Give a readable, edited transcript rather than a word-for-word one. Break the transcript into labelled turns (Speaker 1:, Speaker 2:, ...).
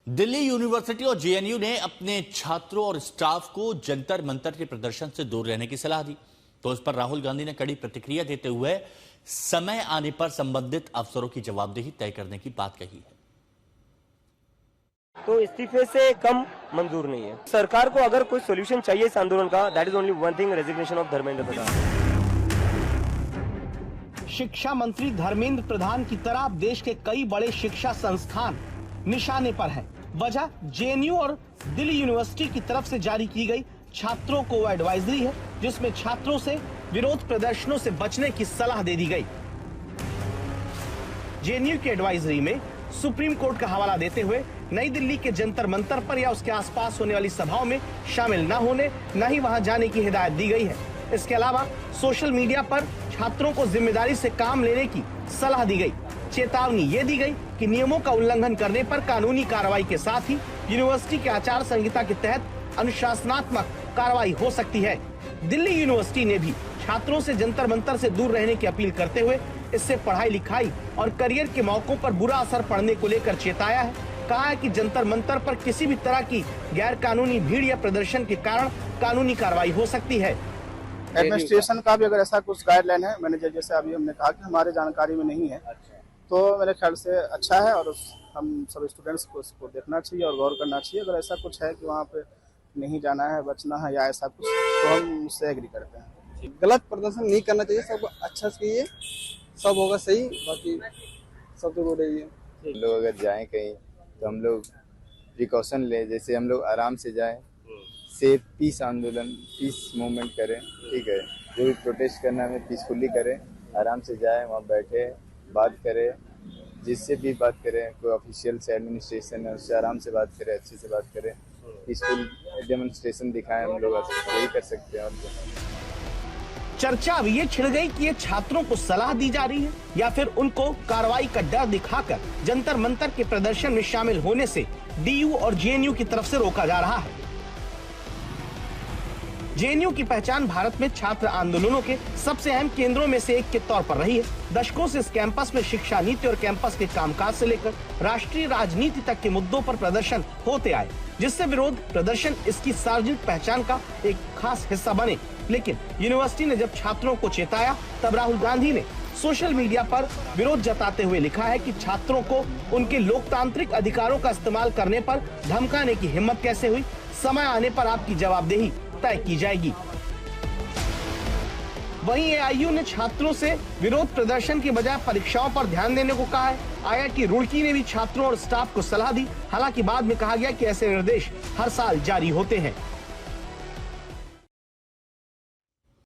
Speaker 1: Delhi university और JNU ने अपने छात्रों और स्टाफ को जंतर मंतर के प्रदर्शन से दूर रहने की सलाह दी। तो इस पर राहुल गांधी ने कड़ी प्रतिक्रिया देते हुए समय आने पर संबंधित अफसरों की जवाबदेही तय करने की बात कही है।
Speaker 2: तो इस्तीफे से कम मंजूर नहीं है। सरकार को अगर कोई सॉल्यूशन चाहिए इस आंदोलन का, that is only one thing, resignation of Dharmendra Pradhan.
Speaker 3: शिक्षा मंत्री धर्मेंद्र प्रधान की तरह देश के कई बड़े शिक्षा संस्थान निशाने पर हैं। वजह जेएनयू और दिल्ली यूनिवर्सिटी की तरफ से जारी की गई छात्रों को एडवाइजरी है, जिसमें छात्रों से विरोध प्रदर्शनों से बचने की सलाह दे दी गई। जेएनयू की एडवाइजरी में सुप्रीम कोर्ट का हवाला देते हुए नई दिल्ली के जंतर मंतर पर या उसके आसपास होने वाली सभाओं में शामिल न होने, न ही वहां जाने की हिदायत दी गई है। इसके अलावा सोशल मीडिया पर छात्रों को जिम्मेदारी से काम लेने की सलाह दी गई। चेतावनी ये दी गई कि नियमों का उल्लंघन करने पर कानूनी कार्रवाई के साथ ही यूनिवर्सिटी के आचार संहिता के तहत अनुशासनात्मक कार्रवाई हो सकती है। दिल्ली यूनिवर्सिटी ने भी छात्रों से जंतर मंतर से दूर रहने की अपील करते हुए इससे पढ़ाई लिखाई और करियर के मौकों पर बुरा असर पड़ने को लेकर चेताया है। कहा है कि जंतर मंतर पर किसी भी तरह की गैर कानूनी भीड़ या प्रदर्शन के कारण कानूनी कार्रवाई हो सकती है।
Speaker 4: एडमिनिस्ट्रेशन का भी अगर ऐसा कुछ गाइडलाइन है, मैनेजर जैसे अभी हमने कहा कि हमारे जानकारी में नहीं है, तो मेरे ख्याल से अच्छा है और हम सब स्टूडेंट्स को उसको देखना चाहिए और गौर करना चाहिए। अगर ऐसा कुछ है कि वहाँ पे नहीं जाना है, बचना है या ऐसा कुछ, तो हम उससे एग्री करते हैं।
Speaker 5: गलत प्रदर्शन नहीं करना चाहिए, सब अच्छा से कीजिए, सब होगा सही, बाकी सब तो गुड है।
Speaker 6: लोग अगर जाएं कहीं तो हम लोग प्रिकॉशन लें, जैसे हम लोग आराम से जाएं, सेफ पीस आंदोलन, पीस मूवमेंट करें, ठीक है। जो भी प्रोटेस्ट करना है पीसफुली करें, आराम से जाएं, वहाँ बैठे बात करें, जिससे भी बात करें, कोई ऑफिशियल से एडमिनिस्ट्रेशन है उससे आराम से बात करें, अच्छे से बात करें, पीसफुल डेमोन्स्ट्रेशन दिखाएं, हम लोग यही कर सकते हैं।
Speaker 3: चर्चा अब ये छिड़ गई कि ये छात्रों को सलाह दी जा रही है या फिर उनको कार्रवाई का डर दिखाकर जंतर मंतर के प्रदर्शन में शामिल होने से डीयू और जेएनयू की तरफ से रोका जा रहा है। जेएनयू की पहचान भारत में छात्र आंदोलनों के सबसे अहम केंद्रों में से एक के तौर पर रही है। दशकों से इस कैंपस में शिक्षा नीति और कैंपस के कामकाज से लेकर राष्ट्रीय राजनीति तक के मुद्दों पर प्रदर्शन होते आए, जिससे विरोध प्रदर्शन इसकी सार्वजनिक पहचान का एक खास हिस्सा बने। लेकिन यूनिवर्सिटी ने जब छात्रों को चेताया, तब राहुल गांधी ने सोशल मीडिया पर विरोध जताते हुए लिखा है कि छात्रों को उनके लोकतांत्रिक अधिकारों का इस्तेमाल करने पर धमकाने की हिम्मत कैसे हुई। समय आने पर आपकी जवाबदेही तय की जाएगी। वहीं एआईयू ने छात्रों से विरोध प्रदर्शन की बजाय परीक्षाओं पर ध्यान देने को कहा है। आईआईटी रुड़की ने भी छात्रों और स्टाफ को सलाह दी। हालांकि बाद में कहा गया कि ऐसे निर्देश हर साल जारी होते हैं।